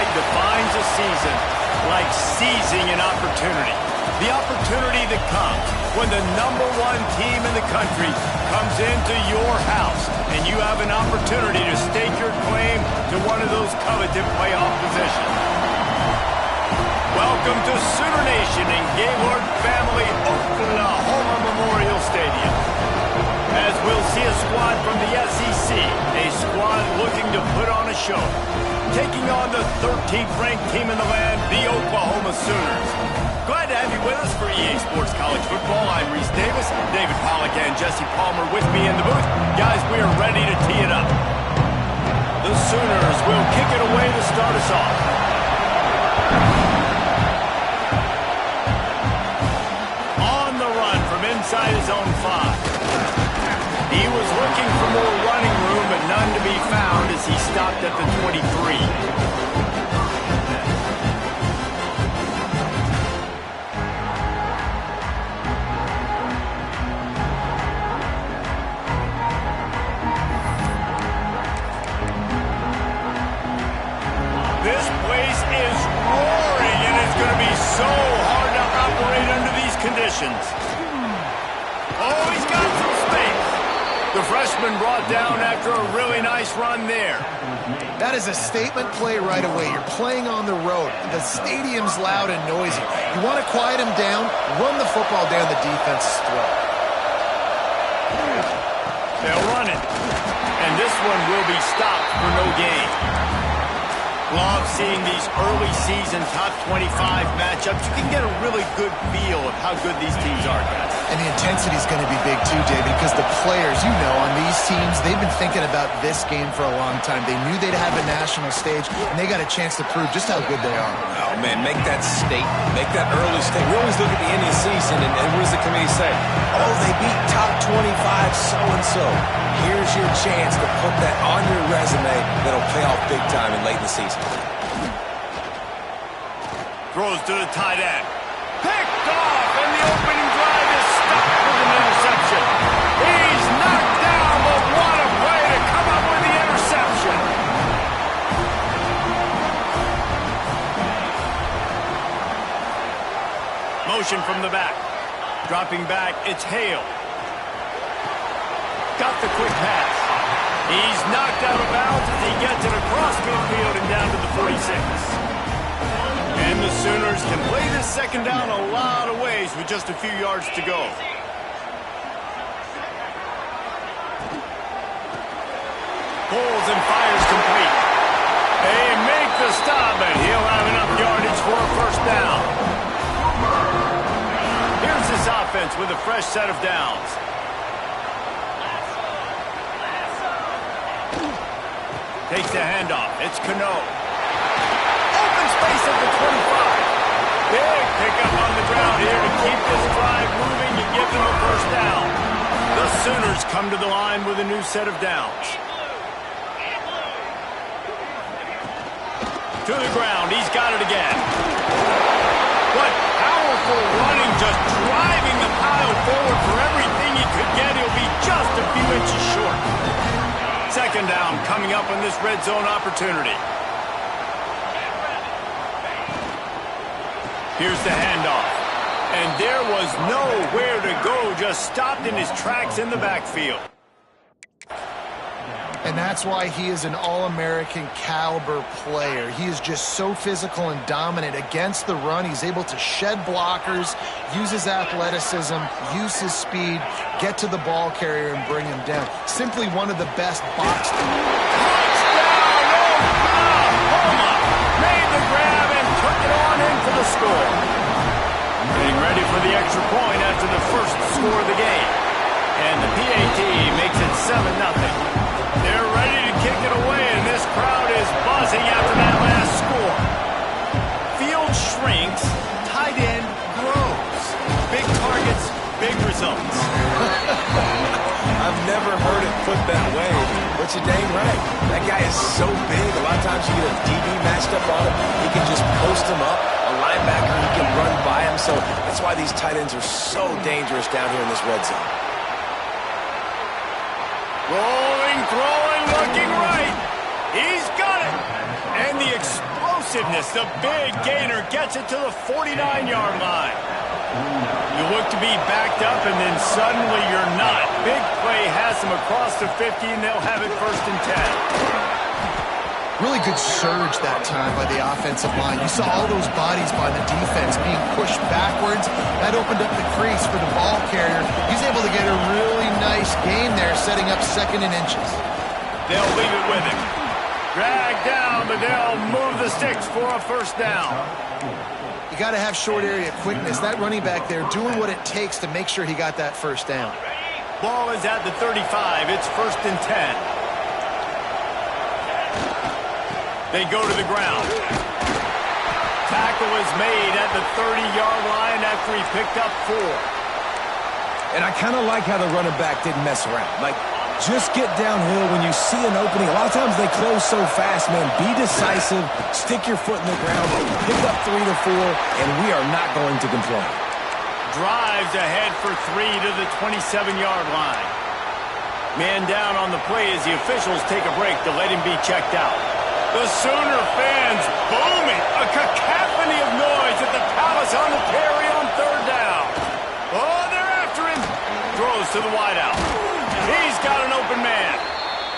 Hindsight defines a season like seizing an opportunity. The opportunity that comes when the #1 team in the country comes into your house and you have an opportunity to stake your claim to one of those coveted playoff positions. Welcome to Sooner Nation and Gaylord Family Oklahoma Memorial Stadium. As we'll see a squad from the SEC, a squad looking to put on a show, taking on the 13th ranked team in the land, the Oklahoma Sooners. Glad to have you with us for EA Sports College Football. I'm Reese Davis, David Pollack and Jesse Palmer with me in the booth. Guys, we are ready to tee it up. The Sooners will kick it away to start us off. On the run from inside his own 5. He was looking for more running room, but none to be found as he stopped at the 23. This place is roaring, and it's going to be so hard to operate under these conditions. Oh, he's got some space. The freshman brought down after a really nice run there. That is a statement play right away. You're playing on the road. The stadium's loud and noisy. You want to quiet him down, run the football down the defense's throat. They'll run it. And this one will be stopped for no gain. Love seeing these early season top 25 matchups. You can get a really good feel of how good these teams are, guys. And the intensity is going to be big too, David, because the players, you know, on these teams, they've been thinking about this game for a long time. They knew they'd have a national stage, and they got a chance to prove just how good they are. Oh, man, make that statement. Make that early statement. We always look at the end of the season, and what does the committee say? Oh, they beat top 25 so-and-so. Here's your chance to put that on your resume that'll pay off big time in late in the season. Throws to the tight end. Picked off, and the opening drive is stopped with an interception. He's knocked down, but what a play to come up with the interception. Motion from the back. Dropping back, it's Hale. Got the quick pass. He's knocked out of bounds as he gets it across midfield and down to the 46. And the Sooners can play this second down a lot of ways with just a few yards to go. Pulls and fires complete. They make the stop, and he'll have enough yardage for a first down. Here's this offense with a fresh set of downs. Takes the handoff. It's Cano. Open space at the 25. Big pickup on the ground here to keep this drive moving and give them a first down. The Sooners come to the line with a new set of downs. To the ground. He's got it again. What powerful running, just driving the pile forward for everything he could get. He'll be just a few inches short. Second down coming up on this red zone opportunity. Here's the handoff. And there was nowhere to go, just stopped in his tracks in the backfield. And that's why he is an All-American caliber player. He is just so physical and dominant against the run. He's able to shed blockers, use his athleticism, use his speed, get to the ball carrier and bring him down. Simply one of the best box. Touchdown, Oklahoma! Made the grab and took it on in for the score. Getting ready for the extra point after the first score of the game. And the PAT makes it 7-0. They're ready to kick it away, and this crowd is buzzing after that last score. Field shrinks, tight end grows. Big targets, big results. I've never heard it put that way, but you're dang right. That guy is so big, a lot of times you get a DB matched up on him. He can just post him up. A linebacker, he can run by him. So that's why these tight ends are so dangerous down here in this red zone. Rolling, throwing, looking right. He's got it. And the explosive explosiveness. The big gainer gets it to the 49-yard line. You look to be backed up, and then suddenly you're not. Big play has them across the 50, and they'll have it 1st and 10. Really good surge that time by the offensive line. You saw all those bodies by the defense being pushed backwards. That opened up the crease for the ball carrier. He's able to get a really nice gain there, setting up 2nd and inches. They'll leave it with him. Drag down, but they'll move the sticks for a 1st down. You got to have short area quickness. That running back there doing what it takes to make sure he got that 1st down. Ball is at the 35. It's 1st and 10. They go to the ground. Tackle is made at the 30-yard line after he picked up 4. And I kind of like how the running back didn't mess around. Like, just get downhill when you see an opening. A lot of times they close so fast, man. Be decisive, stick your foot in the ground, pick up 3 to 4, and we are not going to complain. Drives ahead for 3 to the 27-yard line. Man down on the play as the officials take a break to let him be checked out. The Sooner fans booming. A cacophony of noise at the Palace on the carry on 3rd down. Oh, they're after him. Throws to the wideout. He's got an open man.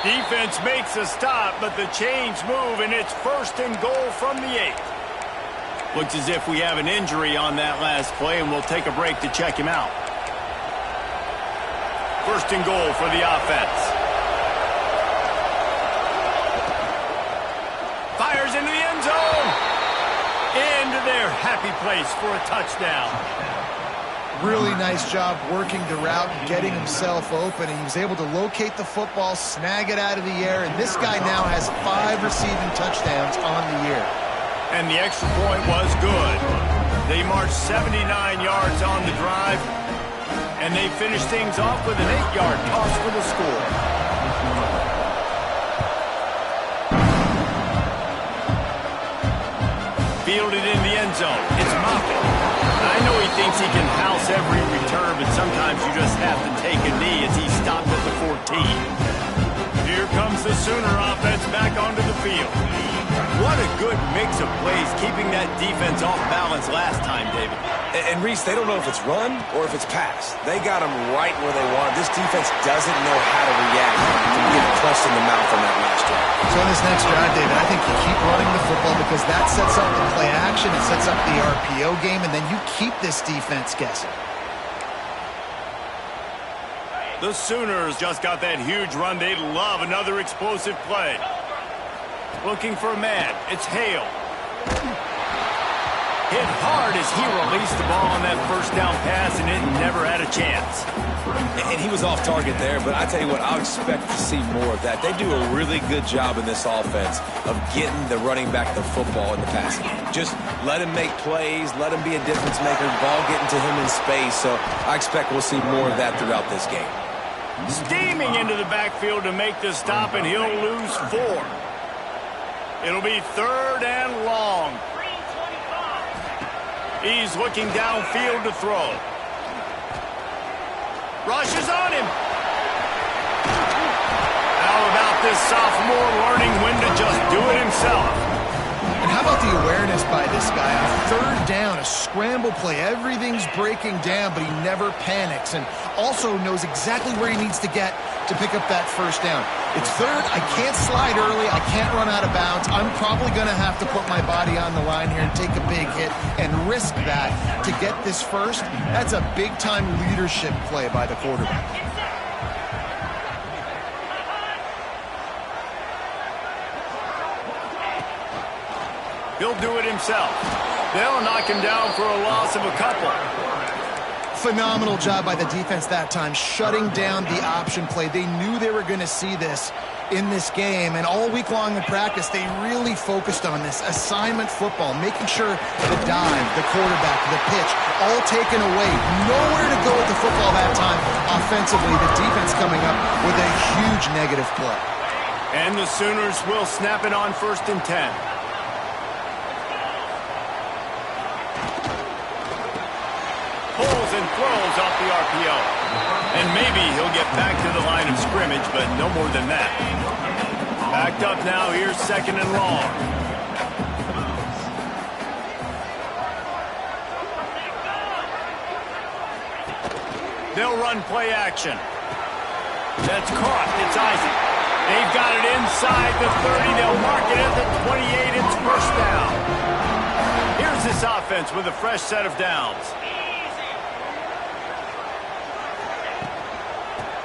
Defense makes a stop, but the chains move, and it's 1st and goal from the 8. Looks as if we have an injury on that last play, and we'll take a break to check him out. 1st and goal for the offense. Fires into the end zone. Into their happy place for a touchdown. Really nice job working the route and getting himself open. And he was able to locate the football, snag it out of the air, and this guy now has 5 receiving touchdowns on the year. And the extra point was good. They marched 79 yards on the drive, and they finished things off with an 8-yard toss for the score. Fielded in the end zone. It's Moffitt. I know he thinks he can house every return, but sometimes you just have to take a knee as he stopped at the 14. Here comes the Sooner offense back onto the field. What a good mix of plays, keeping that defense off balance last time, David. And Reese, they don't know if it's run or if it's pass. They got them right where they want. This defense doesn't know how to react to getting punched in the mouth on that last drive. So in this next drive, David, I think you keep running the football because that sets up the play action, it sets up the RPO game, and then you keep this defense guessing. The Sooners just got that huge run. They love another explosive play. Looking for a man. It's Hale. Hit hard as he released the ball on that 1st down pass, and it never had a chance. And he was off target there, but I tell you what, I'll expect to see more of that. They do a really good job in this offense of getting the running back the football in the passing game. Just let him make plays, let him be a difference maker, ball getting to him in space. So I expect we'll see more of that throughout this game. Steaming into the backfield to make the stop, and he'll lose 4. It'll be 3rd and long. He's looking downfield to throw. Rushes on him. How about this sophomore learning when to just do it himself? And how about the awareness by this guy? On 3rd down, a scramble play. Everything's breaking down, but he never panics. And also knows exactly where he needs to get to pick up that 1st down. It's 3rd. I can't slide early. I can't run out of bounds. I'm probably going to have to put my body on the line here and take a big hit and risk that to get this 1st. That's a big-time leadership play by the quarterback. He'll do it himself. They'll knock him down for a loss of a couple. Phenomenal job by the defense that time, shutting down the option play. They knew they were going to see this in this game, and all week long in practice, they really focused on this assignment football, making sure the dive, the quarterback, the pitch, all taken away. Nowhere to go with the football that time offensively. The defense coming up with a huge negative play. And the Sooners will snap it on 1st and 10. Pulls and throws off the RPO. And maybe he'll get back to the line of scrimmage, but no more than that. Backed up now, here's 2nd and long. They'll run play action. That's caught. It's Isaac. They've got it inside the 30. They'll mark it at the 28. It's first down. Here's this offense with a fresh set of downs.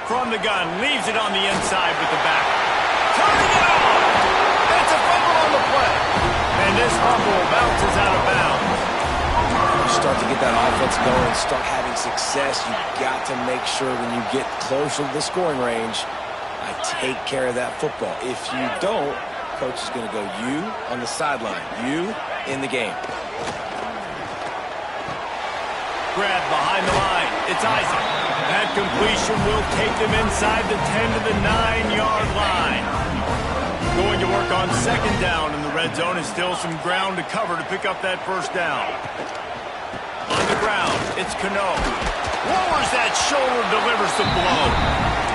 From the gun, leaves it on the inside with the back. Turning it off! That's a fumble on the play. And this fumble bounces out of bounds. You start to get that offense going, start having success, you've got to make sure when you get closer to the scoring range, I take care of that football. If you don't, coach is going to go you on the sideline, you in the game. Grab behind the line. It's Isaac. That completion will take them inside the 10 to the 9-yard line. Going to work on second down in the red zone, and still some ground to cover to pick up that first down. On the ground, it's Cano. Lowers that shoulder, delivers the blow.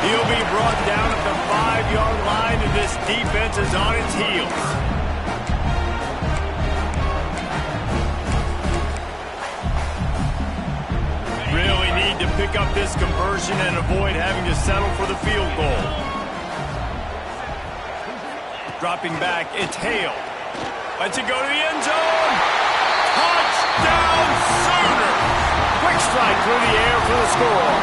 He'll be brought down at the 5-yard line, and this defense is on its heels. Really need to pick up this conversion and avoid having to settle for the field goal. Dropping back, it's Hale. Lets it go to the end zone. Touchdown, Sooner! Quick strike through the air for the score.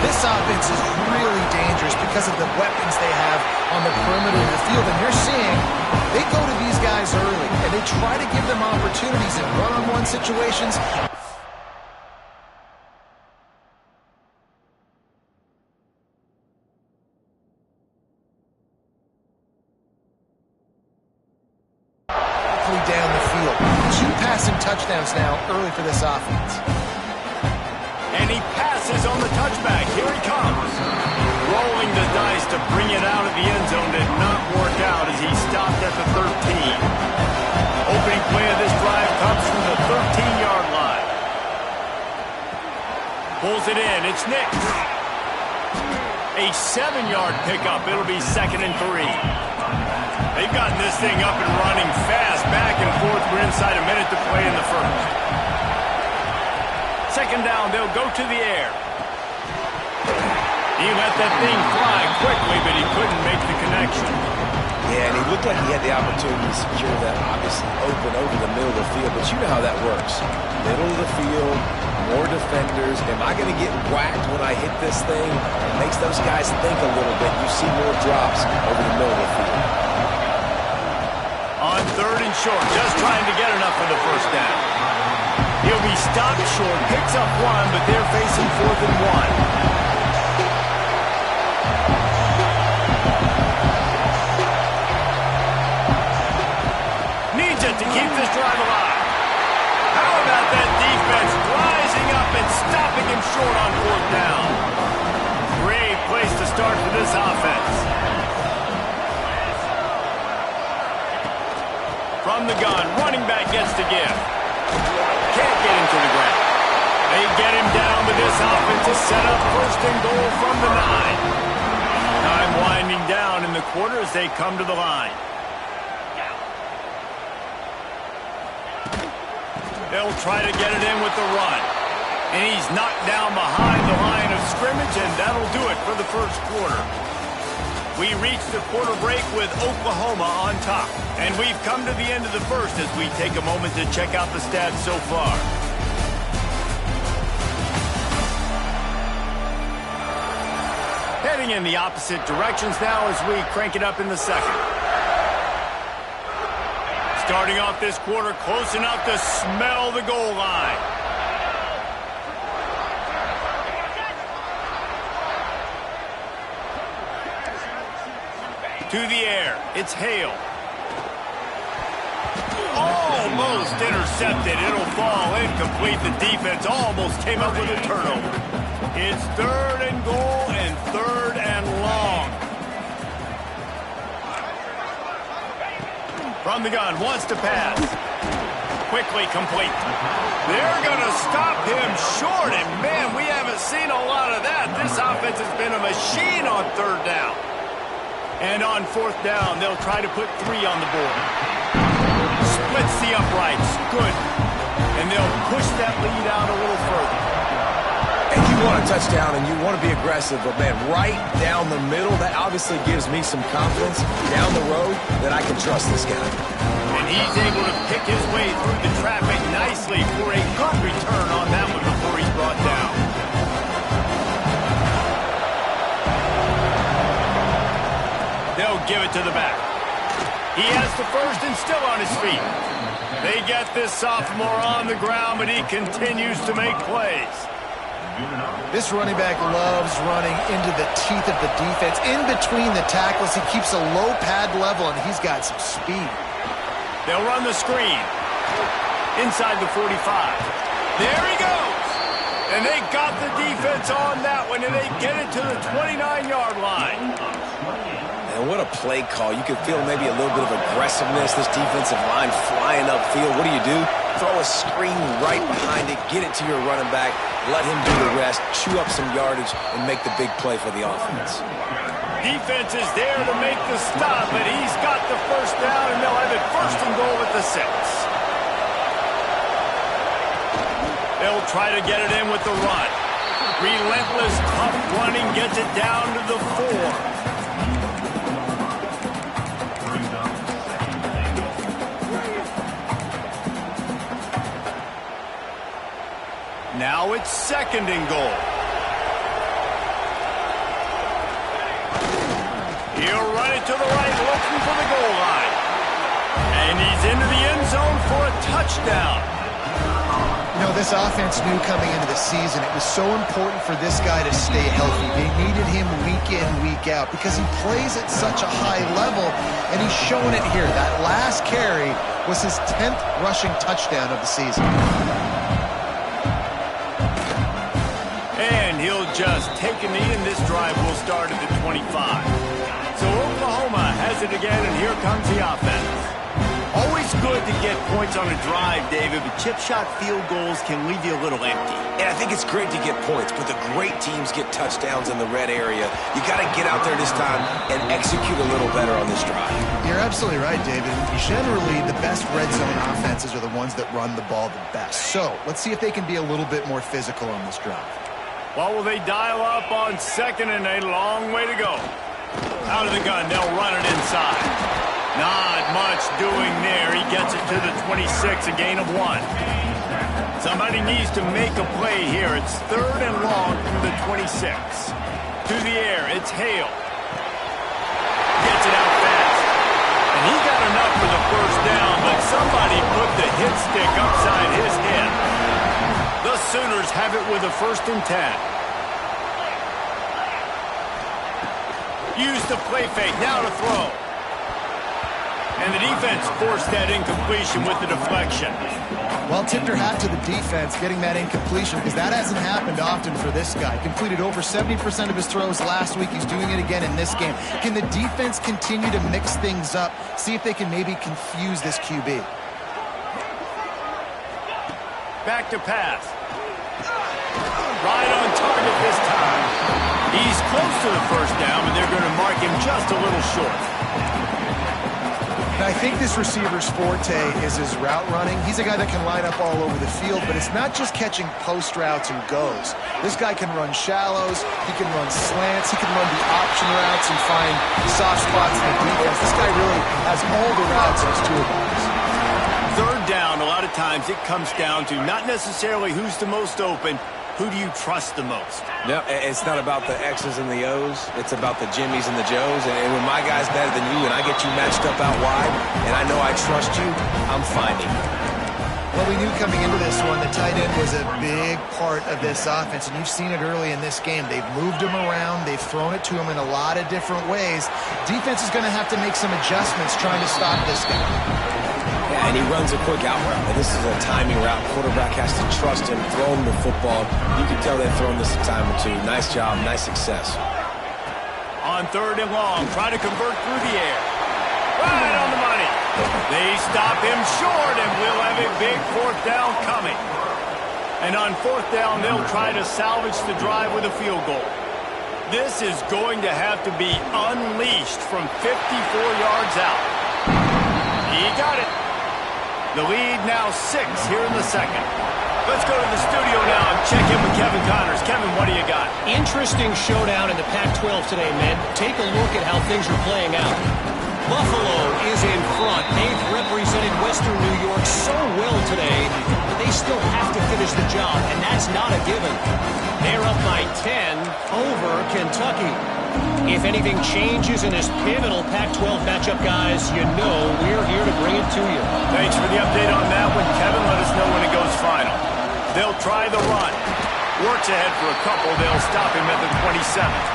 This offense is really dangerous because of the weapons they have on the perimeter of the field. And you're seeing they go to these guys early, and they try to give them opportunities in one-on-one situations. Down the field. 2 passing touchdowns now early for this offense. And he passes on the touchback. Here he comes. Rolling the dice to bring it out of the end zone did not work out as he stopped at the 13. Opening play of this drive comes from the 13-yard line. Pulls it in. It's Nick. A 7-yard pickup. It'll be 2nd and 3. They've gotten this thing up and running fast, back and forth. We're inside a minute to play in the first. Second down, they'll go to the air. He let that thing fly quickly, but he couldn't make the connection. Yeah, and he looked like he had the opportunity to secure that, obviously, open over the middle of the field. But you know how that works. Middle of the field, more defenders. Am I going to get whacked when I hit this thing? It makes those guys think a little bit. You see more drops over the middle of the field. On 3rd and short, just trying to get enough for the first down. He'll be stopped short, picks up 1, but they're facing 4th and 1. Needs it to keep this drive alive. How about that defense rising up and stopping him short on 4th down? Great place to start for this offense. From the gun, running back gets to give. Can't get him to the ground. They get him down, but this offense is set up 1st and goal from the 9. Time winding down in the quarter as they come to the line. They'll try to get it in with the run. And he's knocked down behind the line of scrimmage, and that'll do it for the first quarter. We reach the quarter break with Oklahoma on top. And we've come to the end of the first as we take a moment to check out the stats so far. Heading in the opposite directions now as we crank it up in the second. Starting off this quarter close enough to smell the goal line. To the air, it's Hale. Almost intercepted. It'll fall incomplete. The defense almost came up with a turnover. It's 3rd and goal and 3rd and long. From the gun, wants to pass. Quickly complete. They're going to stop him short, and man, we haven't seen a lot of that. This offense has been a machine on 3rd down. And on 4th down, they'll try to put 3 on the board. Splits the uprights. Good. And they'll push that lead out a little further. want a touchdown and you want to be aggressive, but, man, right down the middle, that obviously gives me some confidence down the road that I can trust this guy. And he's able to pick his way through the traffic nicely for a good return on that one before he's brought down. They'll give it to the back. He has the first and still on his feet. They get this sophomore on the ground, but he continues to make plays. This running back loves running into the teeth of the defense. In between the tackles, he keeps a low pad level, and he's got some speed. They'll run the screen. Inside the 45. There he goes. And they got the defense on that one, and they get it to the 29-yard line. And what a play call. You can feel maybe a little bit of aggressiveness. This defensive line flying upfield. What do? Throw a screen right behind it. Get it to your running back. Let him do the rest. Chew up some yardage and make the big play for the offense. Defense is there to make the stop, but he's got the first down, and they'll have it first and goal at the 6. They'll try to get it in with the run. Relentless, tough running gets it down to the 4. Now it's second and goal. He'll run it to the right, looking for the goal line. And he's into the end zone for a touchdown. You know, this offense knew coming into the season it was so important for this guy to stay healthy. They needed him week in, week out because he plays at such a high level, and he's showing it here. That last carry was his 10th rushing touchdown of the season. And he'll just take a knee, and this drive will start at the 25. So Oklahoma has it again, and here comes the offense. Always good to get points on a drive, David, but chip shot field goals can leave you a little empty. And I think it's great to get points, but the great teams get touchdowns in the red area. You got to get out there this time and execute a little better on this drive. You're absolutely right, David. Generally, the best red zone offenses are the ones that run the ball the best. So let's see if they can be a little bit more physical on this drive. Well, will they dial up on second and a long way to go? Out of the gun, they'll run it inside. Not much doing there. He gets it to the 26, a gain of 1. Somebody needs to make a play here. It's third and long from the 26. To the air, it's Hale. Gets it out fast. And he got enough for the first down, but somebody put the hit stick upside his head. The Sooners have it with a first and 10. Use the play fake, now to throw. And the defense forced that incompletion with the deflection. Well, tipped her hat to the defense getting that incompletion because that hasn't happened often for this guy. Completed over 70% of his throws last week. He's doing it again in this game. Can the defense continue to mix things up? See if they can maybe confuse this QB. Back to pass. Right on target this time. He's close to the first down, but they're going to mark him just a little short. Now, I think this receiver's forte is his route running. He's a guy that can line up all over the field, but it's not just catching post routes and goes. This guy can run shallows, he can run slants, he can run the option routes and find soft spots in the defense. This guy really has all the routes in his toolbox. Third down, a lot of times it comes down to not necessarily who's the most open, who do you trust the most? No, it's not about the X's and the O's. It's about the Jimmies and the Joes. And when my guy's better than you and I get you matched up out wide and I know I trust you, I'm finding you. Well, we knew coming into this one the tight end was a big part of this offense, and you've seen it early in this game. They've moved him around. They've thrown it to him in a lot of different ways. Defense is going to have to make some adjustments trying to stop this guy. Yeah, and he runs a quick out route. And this is a timing route. Quarterback has to trust him, throw him the football. You can tell they've thrown this a time or two. Nice job, nice success. On third and long, try to convert through the air. Right on the money. They stop him short, and we'll have a big fourth down coming. And on fourth down, they'll try to salvage the drive with a field goal. This is going to have to be unleashed from 54 yards out. He got it. The lead now 6 here in the second. Let's go to the studio now and check in with Kevin Connors. Kevin, what do you got? Interesting showdown in the Pac-12 today, man. Take a look at how things are playing out. Buffalo is in front. They've represented Western New York so well today, but they still have to finish the job, and that's not a given. They're up by 10 over Kentucky. If anything changes in this pivotal Pac-12 matchup, guys, you know we're here to bring it to you. Thanks for the update on that one, Kevin. Let us know when it goes final. They'll try the run. Works ahead for a couple. They'll stop him at the 27th.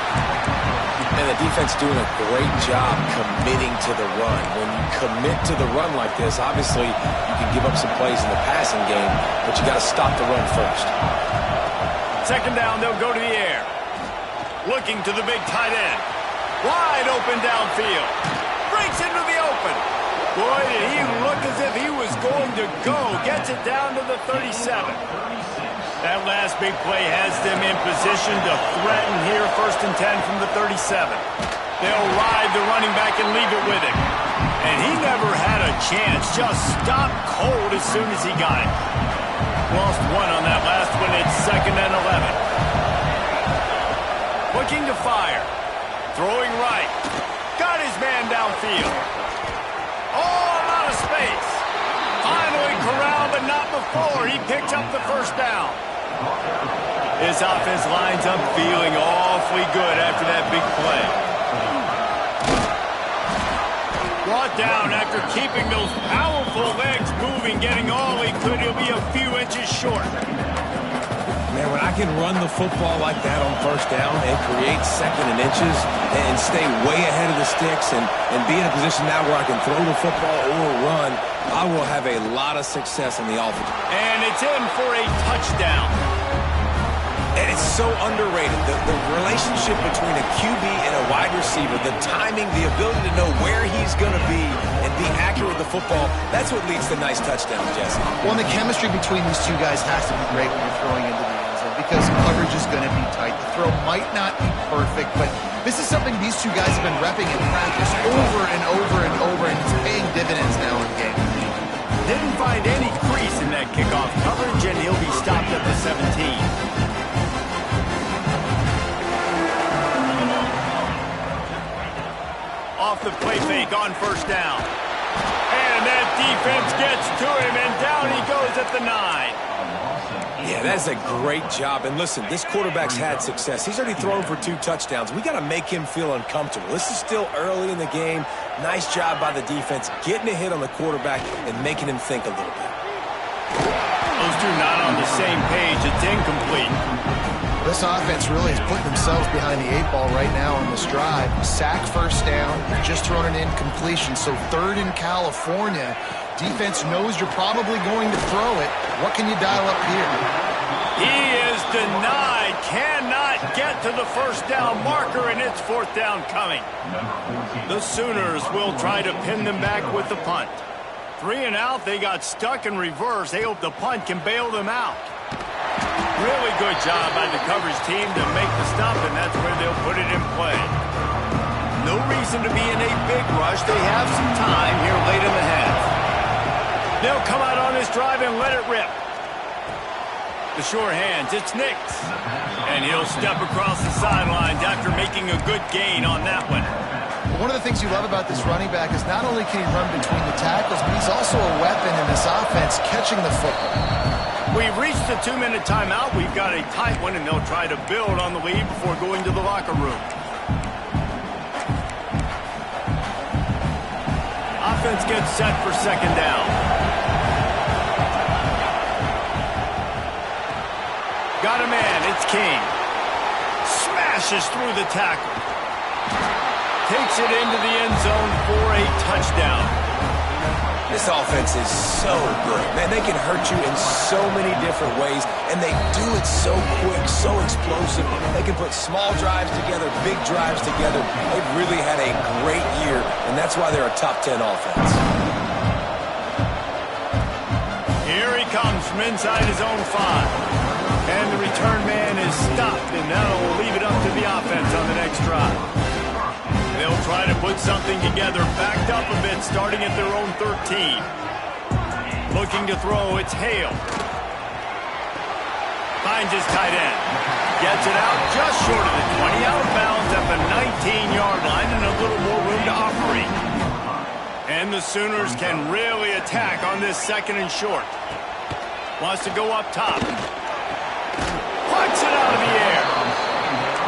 And the defense doing a great job committing to the run. When you commit to the run like this, obviously you can give up some plays in the passing game, but you got to stop the run first. Second down, they'll go to the air. Looking to the big tight end. Wide open downfield. Breaks into the open. Boy, did he look as if he was going to go. Gets it down to the 37. That last big play has them in position to threaten here, 1st and 10 from the 37. They'll ride the running back and leave it with him. And he never had a chance, just stopped cold as soon as he got it. Lost one on that last one. It's 2nd and 11. Looking to fire. Throwing right. Got his man downfield. Oh, a lot of space. Finally corralled, but not before. He picked up the 1st down. His offense lines up feeling awfully good after that big play. Brought down after keeping those powerful legs moving, getting all he could. He'll be a few inches short. Man, when I can run the football like that on 1st down and create 2nd and inches and stay way ahead of the sticks and be in a position now where I can throw the football or run, I will have a lot of success in the offense. And it's in for a touchdown. And it's so underrated. The relationship between a QB and a wide receiver, the timing, the ability to know where he's going to be and be accurate with the football, that's what leads to nice touchdowns, Jesse. Well, and the chemistry between these two guys has to be great when you're throwing into the end zone because coverage is going to be tight. The throw might not be perfect, but this is something these two guys have been repping in practice over and over and over, and it's paying dividends now in game. Didn't find any crease in that kickoff coverage, and he'll be stopped at the 17. Off the play fake on 1st down. And that defense gets to him, and down he goes at the 9. Yeah, that's a great job. And listen, this quarterback's had success. He's already thrown for 2 touchdowns. We got to make him feel uncomfortable. This is still early in the game. Nice job by the defense, getting a hit on the quarterback and making him think a little bit. Those two not on the same page. It's incomplete. This offense really is putting themselves behind the 8 ball right now on this drive. Sack 1st down, just thrown an incompletion. So 3rd in California. Defense knows you're probably going to throw it. What can you dial up here? He is denied. Cannot get to the 1st down marker, and it's 4th down coming. The Sooners will try to pin them back with the punt. 3 and out. They got stuck in reverse. They hope the punt can bail them out. Really good job by the coverage team to make the stop, and that's where they'll put it in play. No reason to be in a big rush. They have some time here late in the half. They'll come out on this drive and let it rip. The sure hands, it's Nix. And he'll step across the sidelines after making a good gain on that one. One of the things you love about this running back is not only can he run between the tackles, but he's also a weapon in this offense catching the football. We've reached the 2-minute timeout. We've got a tight one, and they'll try to build on the lead before going to the locker room. Offense gets set for 2nd down. Got a man. It's King. Smashes through the tackle. Takes it into the end zone for a touchdown. This offense is so good. Man, they can hurt you in so many different ways, and they do it so quick, so explosive. They can put small drives together, big drives together. They've really had a great year, and that's why they're a top 10 offense. Here he comes from inside his own 5. And the return man is stopped, and that'll leave it up to the offense on the next drive. They'll try to put something together, backed up a bit, starting at their own 13. Looking to throw, it's Hale. finds his tight end. Gets it out just short of the 20, out of bounds at the 19-yard line, and a little more room to operate. And the Sooners can really attack on this second and short. Wants to go up top. Puts it out of the air.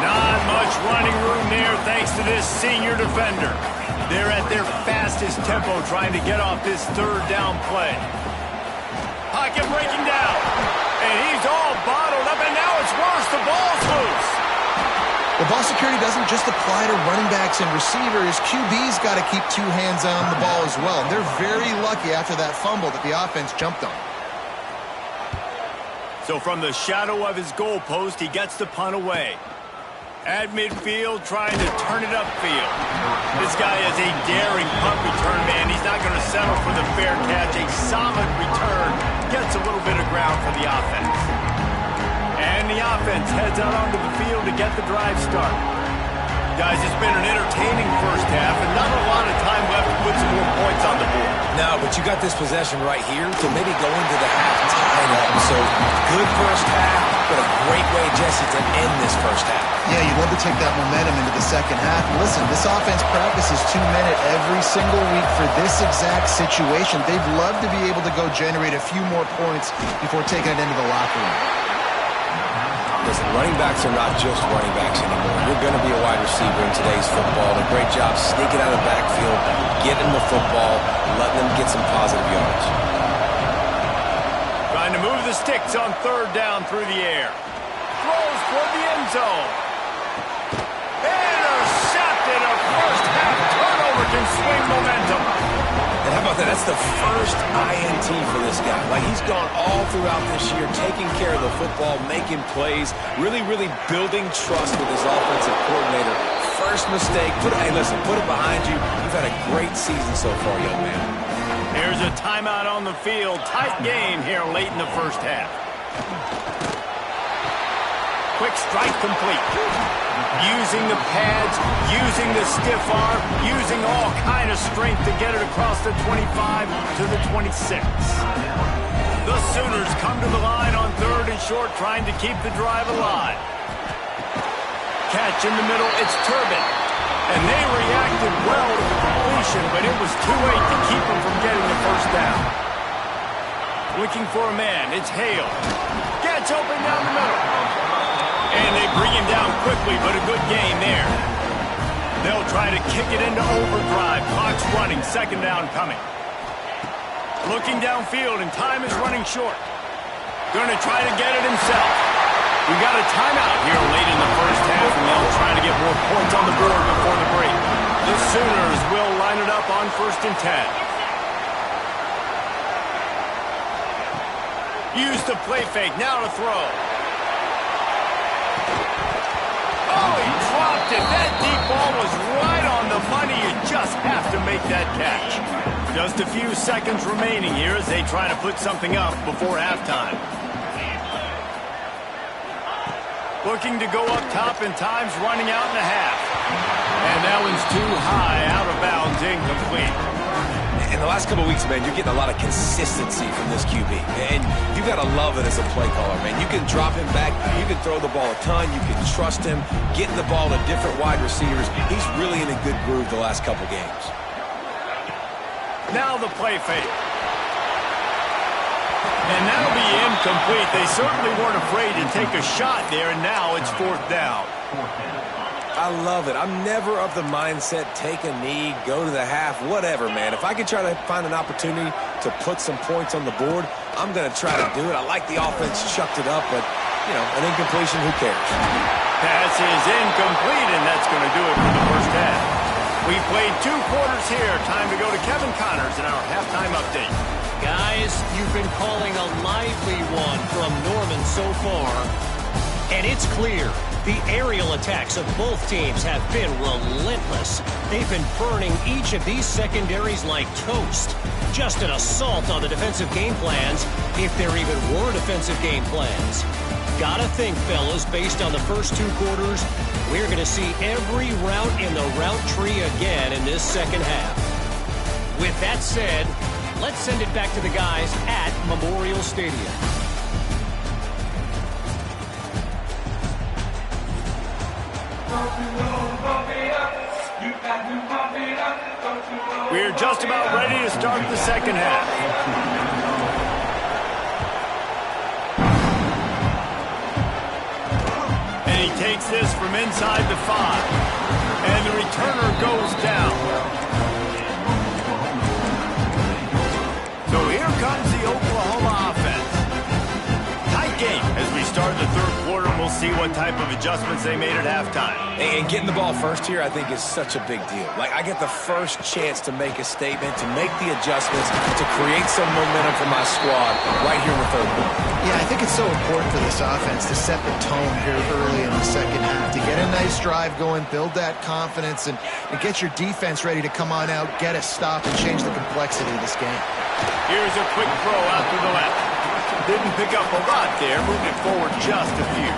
Not much running room there thanks to this senior defender. They're at their fastest tempo trying to get off this third down play. Pocket breaking down. And he's all bottled up, and now it's worse. The ball's loose. The ball security doesn't just apply to running backs and receivers. QB's got to keep two hands on the ball as well. And they're very lucky after that fumble that the offense jumped on. So from the shadow of his goalpost, he gets the punt away. At midfield, trying to turn it upfield. This guy is a daring punt return man. He's not going to settle for the fair catch. A solid return. Gets a little bit of ground for the offense. And the offense heads out onto the field to get the drive started. Guys, it's been an entertaining first half, and not a lot of time left to put some more points on the board. No, but you got this possession right here to maybe go into the half tied up. So good first half, but a great way, Jesse, to end this first half. Yeah, you'd love to take that momentum into the second half. Listen, this offense practices 2-minute every single week for this exact situation. They'd love to be able to go generate a few more points before taking it into the locker room. Listen, running backs are not just running backs anymore. You're going to be a wide receiver in today's football. A great job sneaking out of the backfield, getting the football, letting them get some positive yards. Trying to move the sticks on third down through the air. Throws toward the end zone. Intercepted. A first half turnover can swing momentum. And how about that? That's the first INT for this guy. Like, he's gone all throughout this year, taking care of the football, making plays, really, really building trust with his offensive coordinator. First mistake. Hey, listen, put it behind you. You've had a great season so far, young man. Here's a timeout on the field. Tight game here late in the first half. Quick strike complete. Using the pads, using the stiff arm, using all kind of strength to get it across the 25 to the 26. The Sooners come to the line on third and short, trying to keep the drive alive. Catch in the middle, it's Turbin. And they reacted well to the completion, but it was too late to keep them from getting the first down. Looking for a man, it's Hale. Gets open down the middle. And they bring him down quickly, but a good game there. They'll try to kick it into overdrive. Clock's running, second down coming. Looking downfield, and time is running short. Going to try to get it himself. We got a timeout here late in the first half, and they'll try to get more points on the board before the break. The Sooners will line it up on 1st and 10. Use the play fake, now to throw. Oh, he dropped it. That deep ball was right on the money. You just have to make that catch. Just a few seconds remaining here as they try to put something up before halftime. Looking to go up top, and time's running out in a half. And that one's too high, out of bounds, incomplete. In the last couple of weeks, man, you're getting a lot of consistency from this QB. And you got to love it as a play caller, man. You can drop him back. You can throw the ball a ton. You can trust him, getting the ball to different wide receivers. He's really in a good groove the last couple games. Now the play fake. And that'll be incomplete. They certainly weren't afraid to take a shot there, and now it's 4th down. I love it. I'm never of the mindset, take a knee, go to the half, whatever, man. If I can try to find an opportunity to put some points on the board, I'm going to try to do it. I like the offense chucked it up, but, you know, an incompletion, who cares? Pass is incomplete, and that's going to do it for the first half. We've played 2 quarters here. Time to go to Kevin Connors in our halftime update. Guys, you've been calling a lively one from Norman so far. And it's clear the aerial attacks of both teams have been relentless. They've been burning each of these secondaries like toast. Just an assault on the defensive game plans, if there even were defensive game plans. Gotta think, fellas, based on the first 2 quarters, we're going to see every route in the route tree again in this second half. With that said, let's send it back to the guys at Memorial Stadium. We're just about ready to start the second half. And he takes this from inside the 5. And the returner goes down. So here comes the Oklahoma offense. Tight game as we start the third quarter, and we'll see what type of adjustments they made at halftime. And getting the ball first here, I think, is such a big deal. Like, I get the first chance to make a statement, to make the adjustments, to create some momentum for my squad right here in the third quarter. Yeah, I think it's so important for this offense to set the tone here early in the second half, to get a nice drive going, build that confidence, and get your defense ready to come on out, get a stop, and change the complexity of this game. Here's a quick throw out to the left. Didn't pick up a lot there, moved it forward just a few.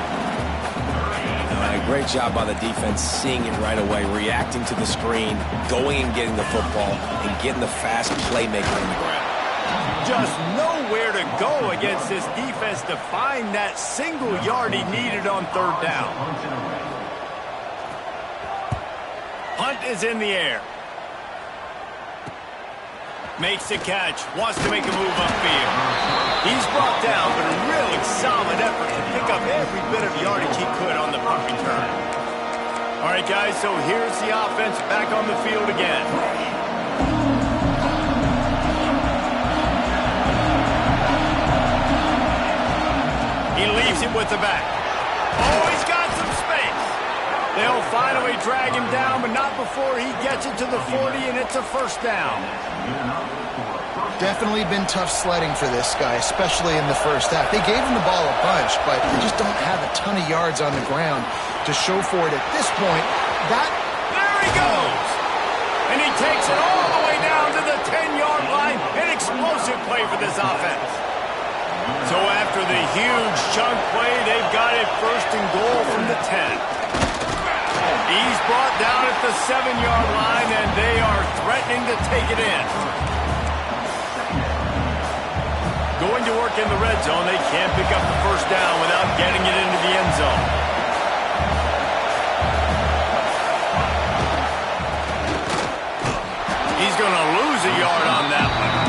Great job by the defense, seeing it right away, reacting to the screen, going and getting the football, and getting the fast playmaker on the ground. Just nowhere to go against this defense to find that single yard he needed on third down. Punt is in the air. Makes the catch, wants to make a move upfield. He's brought down, but a really solid effort to pick up every bit of yardage he could on the punt return. All right, guys, so here's the offense back on the field again. He leaves it with the back. Oh, he's got some space. They'll finally drag him down, but not before he gets it to the 40, and it's a first down. Definitely been tough sledding for this guy, especially in the first half. They gave him the ball a bunch, but they just don't have a ton of yards on the ground to show for it at this point. There he goes! And he takes it all the way down to the 10-yard line. An explosive play for this offense. So after the huge chunk play, they've got it first and goal from the 10. He's brought down at the 7-yard line, and they are threatening to take it in. Going to work in the red zone, they can't pick up the first down without getting it into the end zone. He's going to lose a yard on that one.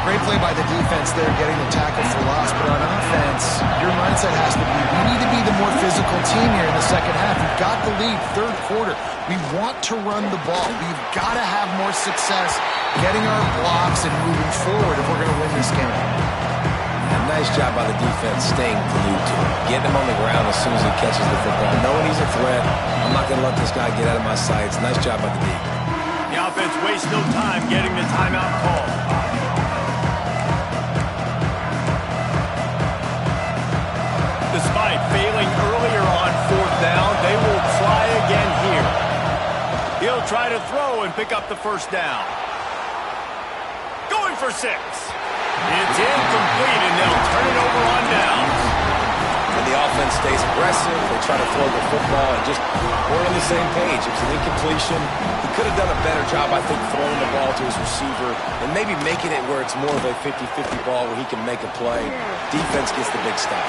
Great play by the defense there, getting the tackle for loss. But on offense, your mindset has to be, we need to be the more physical team here in the second half. We've got the lead, third quarter. We want to run the ball. We've got to have more success getting our blocks and moving forward if we're going to win this game. And nice job by the defense staying glued to him, getting him on the ground as soon as he catches the football. Knowing he's a threat, I'm not going to let this guy get out of my sights. Nice job by the D. The offense wastes no time getting the timeout call. Despite failing earlier on fourth down, they will try again here. He'll try to throw and pick up the first down. Going for 6. It's incomplete, and they'll turn it over on downs. And the offense stays aggressive. They try to throw the football, and just we're on the same page. It was an incompletion. He could have done a better job, I think, throwing the ball to his receiver and maybe making it where it's more of a 50-50 ball where he can make a play. Defense gets the big stop.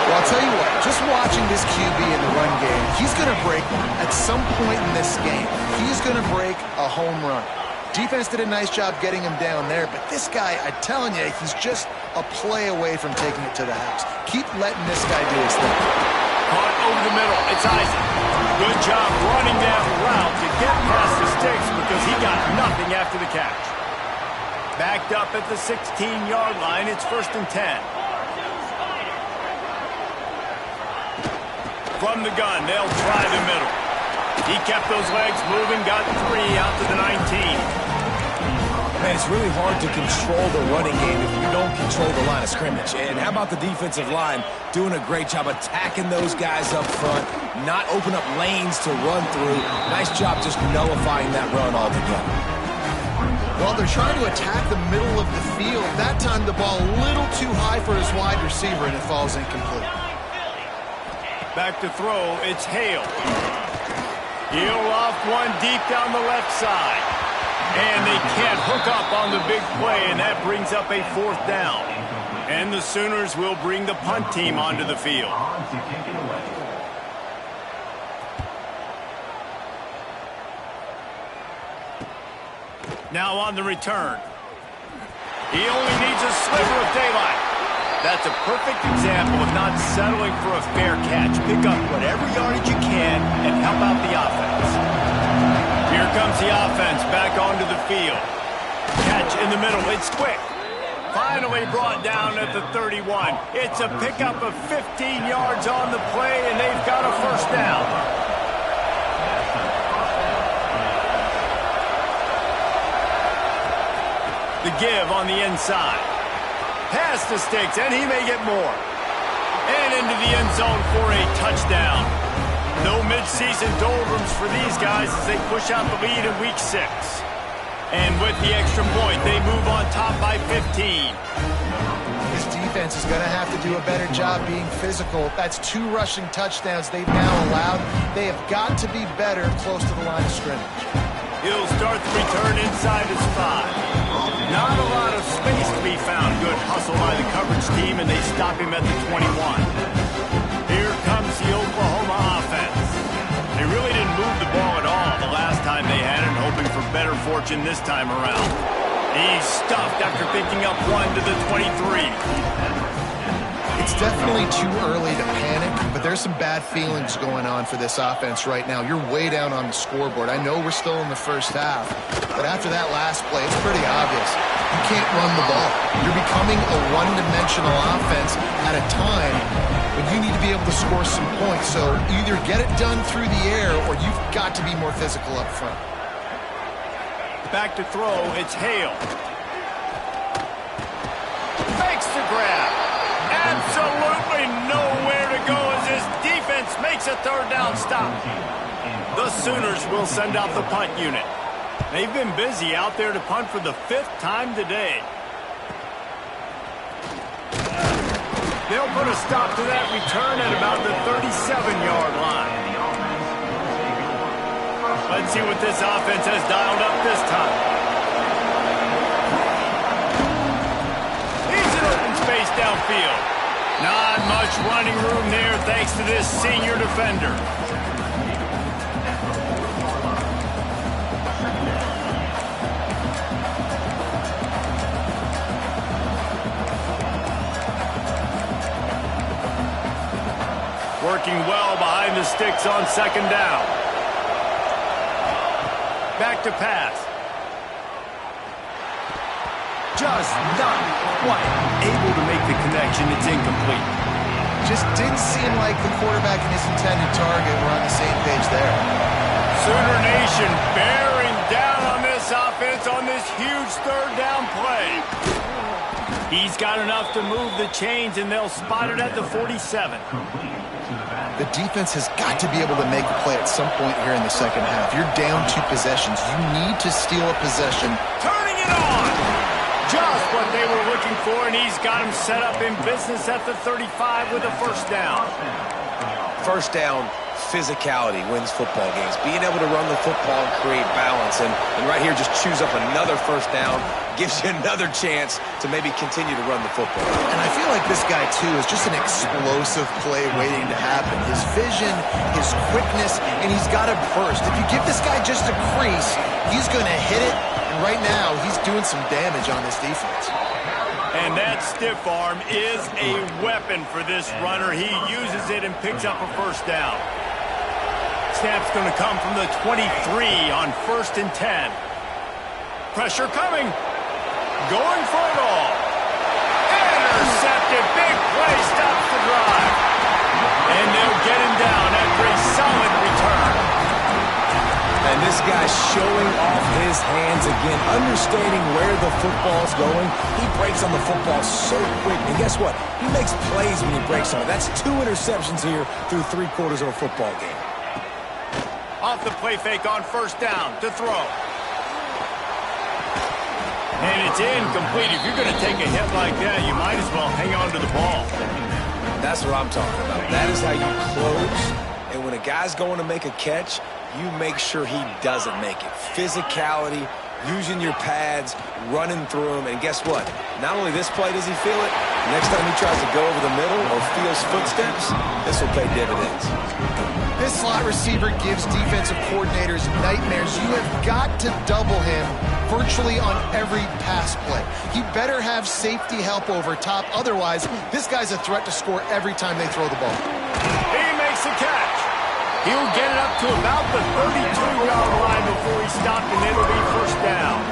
Well, I'll tell you what, just watching this QB in the run game, he's going to break at some point in this game. He's going to break a home run. Defense did a nice job getting him down there, but this guy, I'm telling you, he's just a play away from taking it to the house. Keep letting this guy do his thing. Caught over the middle. It's Isaac. Good job running that route to get past the sticks because he got nothing after the catch. Backed up at the 16-yard line. It's 1st and 10. From the gun, they'll try the middle. He kept those legs moving, got 3 out to the 19. Man, it's really hard to control the running game if you don't control the line of scrimmage. And how about the defensive line doing a great job attacking those guys up front, not open up lanes to run through. Nice job just nullifying that run altogether. Well, they're trying to attack the middle of the field. That time the ball a little too high for his wide receiver, and it falls incomplete. Back to throw, it's Hale. He'll loft one deep down the left side. And they can't hook up on the big play, and that brings up a 4th down. And the Sooners will bring the punt team onto the field. Now on the return. He only needs a sliver of daylight. That's a perfect example of not settling for a fair catch. Pick up whatever yardage you can and help out the offense. Here comes the offense back onto the field. Catch in the middle. It's quick. Finally brought down at the 31. It's a pickup of 15 yards on the play, and they've got a first down. The give on the inside. Past the sticks, and he may get more. And into the end zone for a touchdown. No midseason doldrums for these guys as they push out the lead in Week 6. And with the extra point, they move on top by 15. His defense is going to have to do a better job being physical. That's 2 rushing touchdowns they've now allowed. They have got to be better close to the line of scrimmage. He'll start the return inside his 5. Not a lot of space to be found. Good hustle by the coverage team, and they stop him at the 21. Here comes the Oklahoma offense. They really didn't move the ball at all the last time they had it, hoping for better fortune this time around. He's stuffed after picking up 1 to the 23. It's definitely too early to panic, but there's some bad feelings going on for this offense right now. You're way down on the scoreboard. I know we're still in the first half, but after that last play, it's pretty obvious. You can't run the ball. You're becoming a one-dimensional offense at a time when you need to be able to score some points. So either get it done through the air or you've got to be more physical up front. Back to throw, it's Hale. Fakes the grab. Absolutely nowhere to go as this defense makes a third down stop. The Sooners will send out the punt unit. They've been busy out there to punt for the 5th time today. They'll put a stop to that return at about the 37-yard line. Let's see what this offense has dialed up this time. He's in open space downfield. Not much running room there thanks to this senior defender. Working well behind the sticks on 2nd down. Back to pass. Just not quite able to make the connection. It's incomplete. Just didn't seem like the quarterback and his intended target were on the same page there. Sooner Nation bearing down on this offense on this huge 3rd down play. He's got enough to move the chains, and they'll spot it at the 47. The defense has got to be able to make a play at some point here in the second half. You're down 2 possessions. You need to steal a possession. Turning it on! Just what they were looking for, and he's got him set up in business at the 35 with a first down. First down, physicality wins football games. Being able to run the football and create balance. And right here, just choose up another first down. Gives you another chance to maybe continue to run the football. And I feel like this guy, too, is just an explosive play waiting to happen. His vision, his quickness, and he's got a burst. If you give this guy just a crease, he's going to hit it. And right now, he's doing some damage on this defense. And that stiff arm is a weapon for this runner. He uses it and picks up a first down. Snap's going to come from the 23 on 1st and 10. Pressure coming. Going for it all. Intercepted. Big play stops the drive. And they'll get him down after a solid return. And this guy's showing off his hands again, understanding where the football's going. He breaks on the football so quick. And guess what? He makes plays when he breaks on it. That's 2 interceptions here through 3/4 of a football game. Off the play fake on 1st down to throw. And it's incomplete. If you're going to take a hit like that, you might as well hang on to the ball. That's what I'm talking about. That is how you close. And when a guy's going to make a catch, you make sure he doesn't make it. Physicality, using your pads, running through them, and guess what? Not only this play does he feel it, next time he tries to go over the middle or feels footsteps, this will pay dividends. This slot receiver gives defensive coordinators nightmares. You have got to double him virtually on every pass play. He better have safety help over top. Otherwise, this guy's a threat to score every time they throw the ball. He makes the catch. He'll get it up to about the 32-yard line before he stopped, and it'll be first down.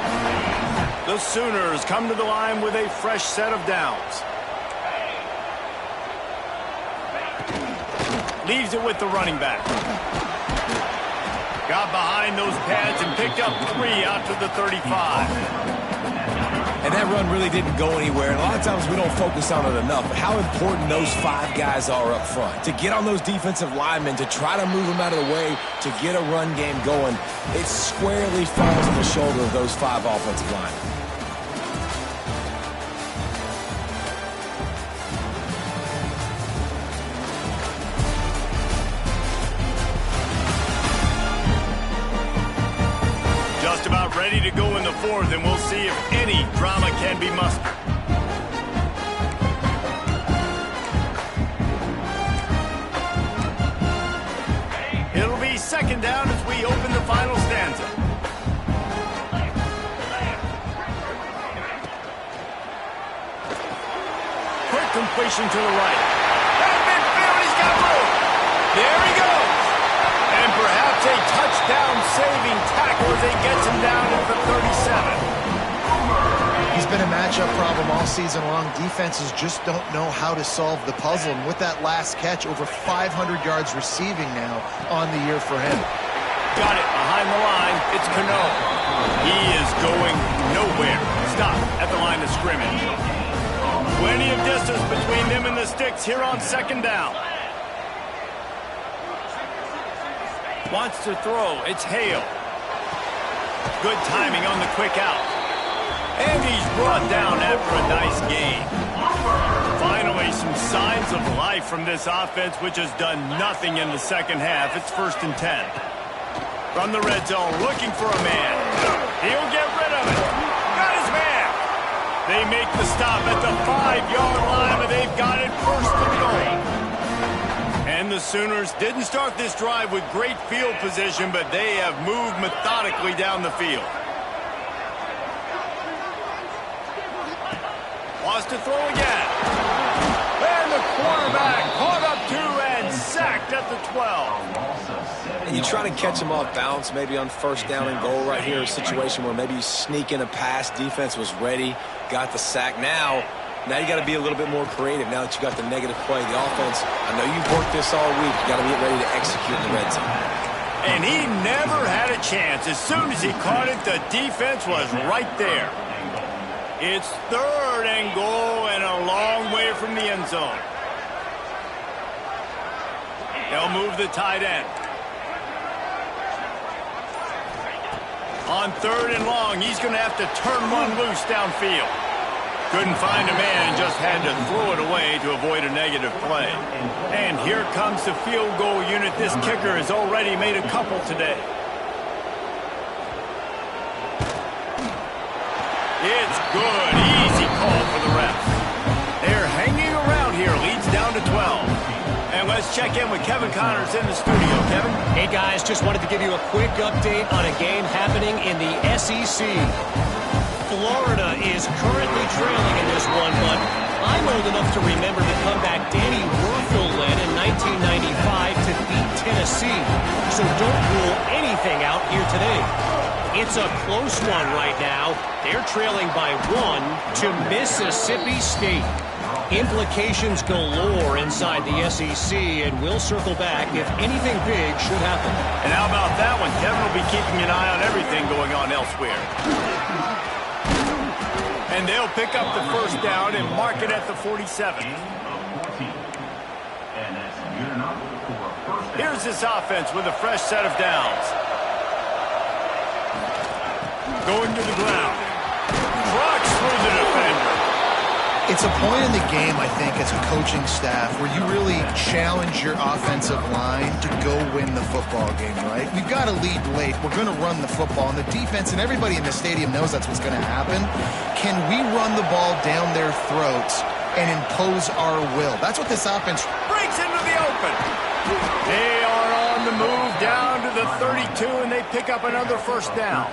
The Sooners come to the line with a fresh set of downs. Leaves it with the running back. Got behind those pads and picked up 3 out to the 35. And that run really didn't go anywhere. And a lot of times we don't focus on it enough. But how important those 5 guys are up front. To get on those defensive linemen, to try to move them out of the way, to get a run game going, it squarely falls on the shoulder of those 5 offensive linemen. Ready to go in the 4th, and we'll see if any drama can be mustered. It'll be second down as we open the final stanza. Quick completion to the right. And midfield, he's got room. There he goes. And perhaps a touchdown-saving tackle as he gets him down at the 37. He's been a matchup problem all season long. Defenses just don't know how to solve the puzzle. And with that last catch, over 500 yards receiving now on the year for him. Got it behind the line. It's Cano. He is going nowhere. Stop at the line of scrimmage. Plenty of distance between them and the sticks here on second down. Wants to throw. It's Hale. Good timing on the quick out. And he's brought down after a nice gain. Finally, some signs of life from this offense, which has done nothing in the second half. It's 1st and 10. From the red zone, looking for a man. He'll get rid of it. Got his man. They make the stop at the 5-yard line, but they've got it 1st and goal. And the Sooners didn't start this drive with great field position, but they have moved methodically down the field. Wants to throw again. And the quarterback caught up 2 and sacked at the 12. And you try to catch him off balance, maybe on 1st down and goal right here, a situation where maybe you sneak in a pass, defense was ready, got the sack. Now you got to be a little bit more creative now that you got the negative play. The offense, I know you've worked this all week. You got to get ready to execute in the red zone. And he never had a chance. As soon as he caught it, the defense was right there. It's 3rd and goal and a long way from the end zone. They'll move the tight end. On 3rd and long, he's going to have to turn one loose downfield. Couldn't find a man and just had to throw it away to avoid a negative play. And here comes the field goal unit. This kicker has already made a couple today. It's good. Easy call for the refs. They're hanging around here. Leads down to 12. And let's check in with Kevin Connors in the studio. Kevin? Hey, guys. Just wanted to give you a quick update on a game happening in the SEC. Florida is currently trailing in this one, but I'm old enough to remember the comeback Danny Werfel led in 1995 to beat Tennessee. So don't rule anything out here today. It's a close one right now. They're trailing by 1 to Mississippi State. Implications galore inside the SEC, and we'll circle back if anything big should happen. And how about that one? Kevin will be keeping an eye on everything going on elsewhere. And they'll pick up the 1st down and mark it at the 47. Here's this offense with a fresh set of downs. Going to the ground. Trucks through the defender. It's a point in the game, I think, as a coaching staff where you really challenge your offensive line to go win the football game, right? We've got to lead late. We're going to run the football. And the defense and everybody in the stadium knows that's what's going to happen. Can we run the ball down their throats and impose our will? That's what this offense breaks into the open. They are on the move down to the 32, and they pick up another first down.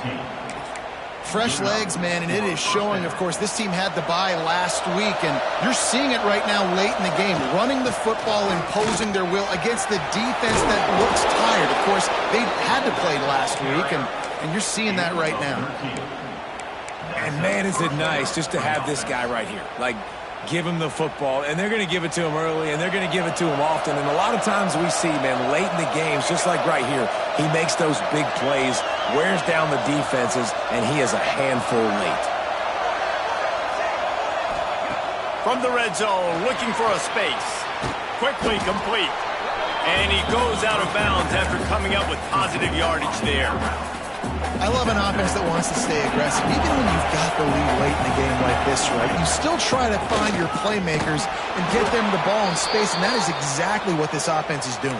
Fresh legs, man, and it is showing. Of course, this team had the bye last week, and you're seeing it right now late in the game, running the football, imposing their will against the defense that looks tired. Of course, they had to play last week, and you're seeing that right now. And, man, is it nice just to have this guy right here. Like, give him the football, and they're going to give it to him early, and they're going to give it to him often. And a lot of times we see, man, late in the games, just like right here, he makes those big plays, wears down the defenses, and he is a handful late. From the red zone, looking for a space. Quickly complete. And he goes out of bounds after coming up with positive yardage there. I love an offense that wants to stay aggressive. Even when you've got the lead late in a game like this, right, you still try to find your playmakers and get them the ball in space, and that is exactly what this offense is doing.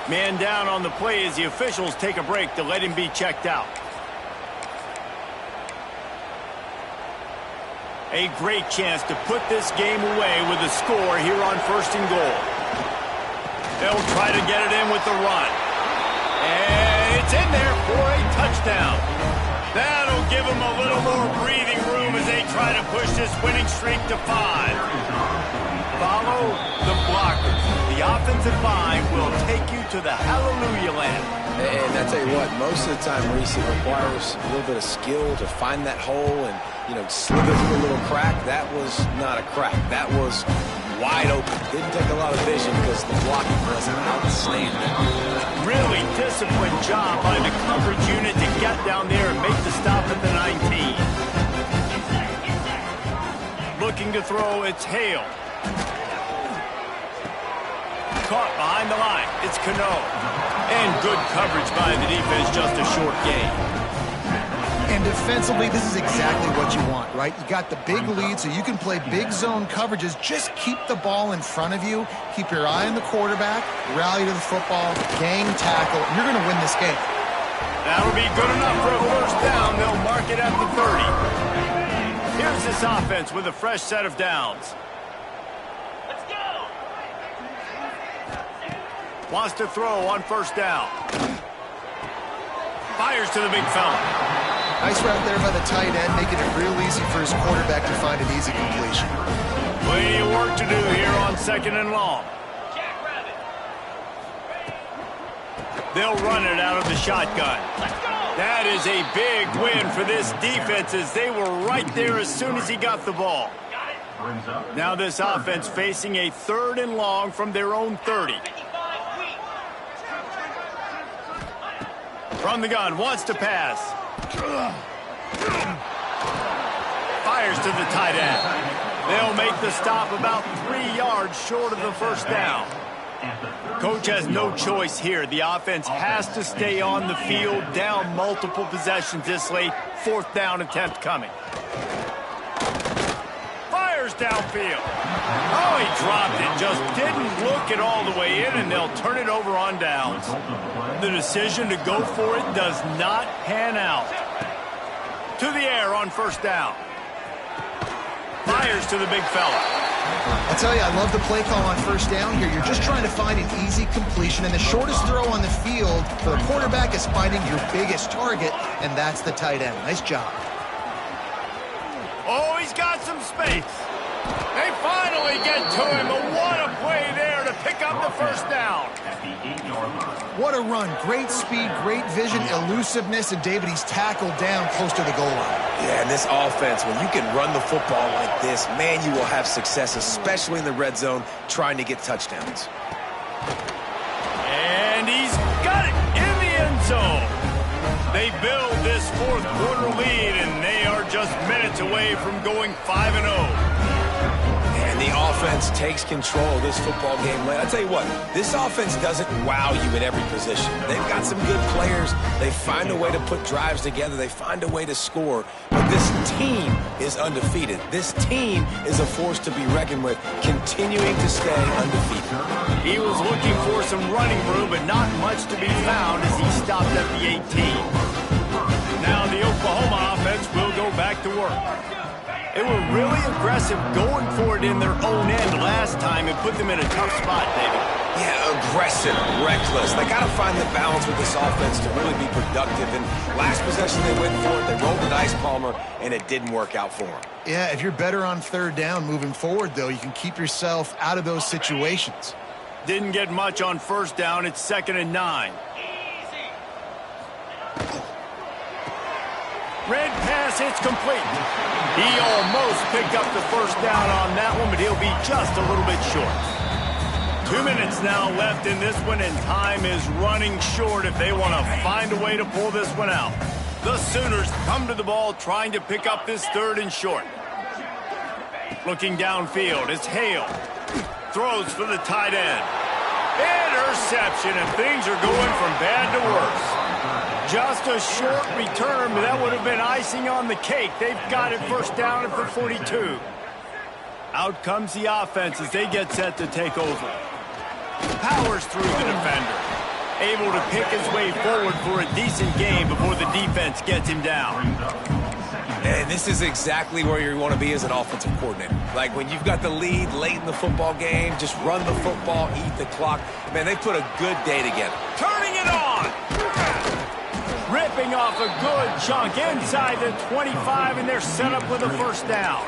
Man down on the play as the officials take a break to let him be checked out. A great chance to put this game away with a score here on 1st and goal. They'll try to get it in with the run. And it's in there for a touchdown. That'll give them a little more breathing room as they try to push this winning streak to 5. Follow the blockers. The offensive line will take you to the hallelujah land. And I tell you what, most of the time, Reese, it requires a little bit of skill to find that hole and, you know, slip it through a little crack. That was not a crack. That was wide open. Didn't take a lot of vision because the blocking was outstanding. Really disciplined job by the coverage unit to get down there and make the stop at the 19. Looking to throw, it's Hale. Caught behind the line. It's Cano. And good coverage by the defense, just a short gain. And defensively, this is exactly what you want, right? You got the big lead, so you can play big zone coverages. Just keep the ball in front of you. Keep your eye on the quarterback. Rally to the football. Gang tackle. You're going to win this game. That'll be good enough for a first down. They'll mark it at the 30. Here's this offense with a fresh set of downs. Wants to throw on 1st down. Fires to the big fella. Nice route there by the tight end, making it real easy for his quarterback to find an easy completion. Plenty of work to do here on 2nd and long. They'll run it out of the shotgun. That is a big win for this defense as they were right there as soon as he got the ball. Now this offense facing a 3rd and long from their own 30. From the gun, wants to pass. Fires to the tight end. They'll make the stop about 3 yards short of the 1st down. Coach has no choice here. The offense has to stay on the field, down multiple possessions this late. 4th down attempt coming. Fires downfield. Oh, he dropped it. Just didn't look it all the way in, and they'll turn it over on downs. The decision to go for it does not pan out. To the air on 1st down. Fires to the big fella. I'll tell you, I love the play call on 1st down here. You're just trying to find an easy completion, and the shortest throw on the field for the quarterback is finding your biggest target, and that's the tight end. Nice job. Oh, he's got some space. They finally get to him, but what a play there to pick up the 1st down. What a run. Great speed, great vision, elusiveness, and David, he's tackled down close to the goal line. Yeah, and this offense, when you can run the football like this, man, you will have success, especially in the red zone, trying to get touchdowns. And he's got it in the end zone. They build this 4th quarter lead, and they are just minutes away from going 5-0. And And the offense takes control of this football game late. I'll tell you what, this offense doesn't wow you in every position. They've got some good players. They find a way to put drives together. They find a way to score. But this team is undefeated. This team is a force to be reckoned with, continuing to stay undefeated. He was looking for some running room, but not much to be found as he stopped at the 18. Now the Oklahoma offense will go back to work. They were really aggressive going for it in their own end last time and put them in a tough spot, David. Yeah, aggressive, reckless. They got to find the balance with this offense to really be productive. And last possession they went for it, they rolled the dice, Palmer, and it didn't work out for them. Yeah, if you're better on third down moving forward, though, you can keep yourself out of those situations. Didn't get much on first down. It's 2nd and 9. Red pass, it's complete. He almost picked up the first down on that one, but he'll be just a little bit short. 2 minutes now left in this one, and time is running short if they want to find a way to pull this one out. The Sooners come to the ball trying to pick up this 3rd and short. Looking downfield, it's Hale. Throws for the tight end. Interception, and things are going from bad to worse. Just a short return, but that would have been icing on the cake. They've got it first down at the 42. Out comes the offense as they get set to take over. Powers through the defender. Able to pick his way forward for a decent game before the defense gets him down. And this is exactly where you want to be as an offensive coordinator. Like when you've got the lead late in the football game, just run the football, eat the clock. Man, they put a good day together. Turning it on! Ripping off a good chunk inside the 25, and they're set up with a first down.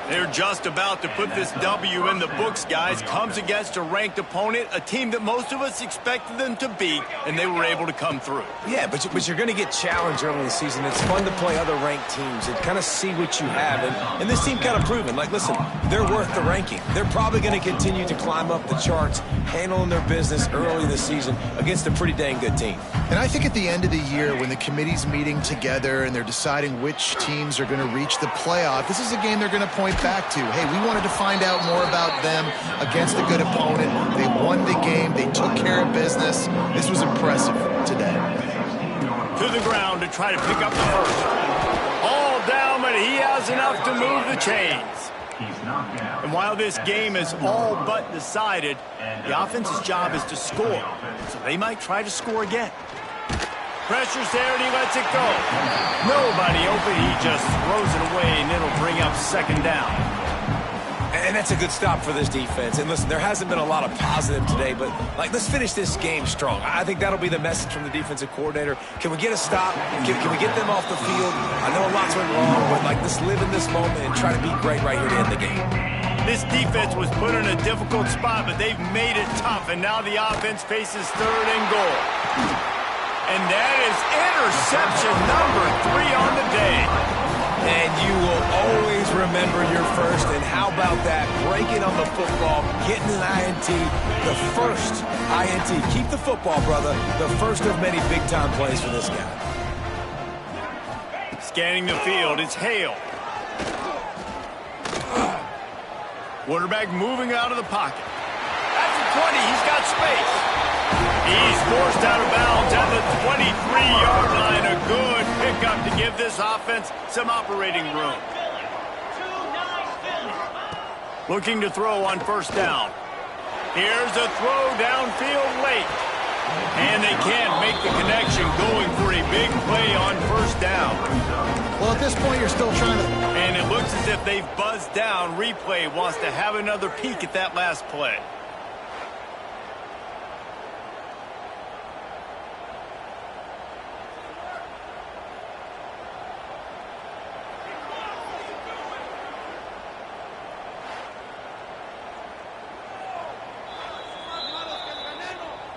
They're just about to put this W in the books, guys. Comes against a ranked opponent, a team that most of us expected them to beat, and they were able to come through. Yeah, but you're going to get challenged early in the season. It's fun to play other ranked teams and kind of see what you have. And this team kind of proven, like, listen, they're worth the ranking. They're probably going to continue to climb up the charts, handling their business early this season against a pretty dang good team. And I think at the end of the year, when the committee's meeting together and they're deciding which teams are going to reach the playoff, this is a game they're going to point back to. Hey, we wanted to find out more about them against a good opponent. They won the game. They took care of business. This was impressive today. To the ground to try to pick up the first. All down, but he has enough to move the chains. And while this game is all but decided, the offense's job is to score. So they might try to score again. Pressure's there, and he lets it go. Nobody open. He just throws it away, and it'll bring up 2nd down. And that's a good stop for this defense. And listen, there hasn't been a lot of positive today, but, like, let's finish this game strong. I think that'll be the message from the defensive coordinator. Can we get a stop? Can we get them off the field? I know lots went wrong, but, like, let's live in this moment and try to be great right here to end the game. This defense was put in a difficult spot, but they've made it tough, and now the offense faces 3rd and goal. And that is interception number 3 on the day. And you will always remember your first. And how about that? Breaking on the football, getting an INT, the first INT. Keep the football, brother. The first of many big-time plays for this guy. Scanning the field, it's Hale. Quarterback moving out of the pocket. At the 20, he's got space. He's forced out of bounds at the 23-yard line. A good pickup to give this offense some operating room. Looking to throw on first down. Here's a throw downfield late. And they can't make the connection, going for a big play on first down. Well, at this point, you're still trying to... And it looks as if they've buzzed down. Replay wants to have another peek at that last play.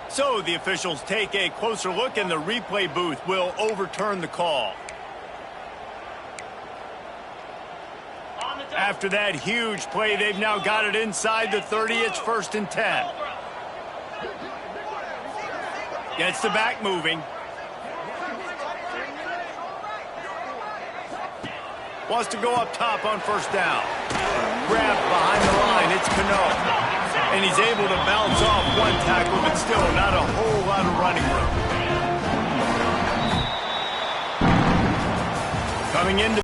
So the officials take a closer look, and the replay booth will overturn the call. After that huge play, they've now got it inside the 30. It's 1st and 10. Gets the back moving. Wants to go up top on first down. Grabbed behind the line. It's Cano. And he's able to bounce off one tackle, but still not a whole lot of running room. Coming into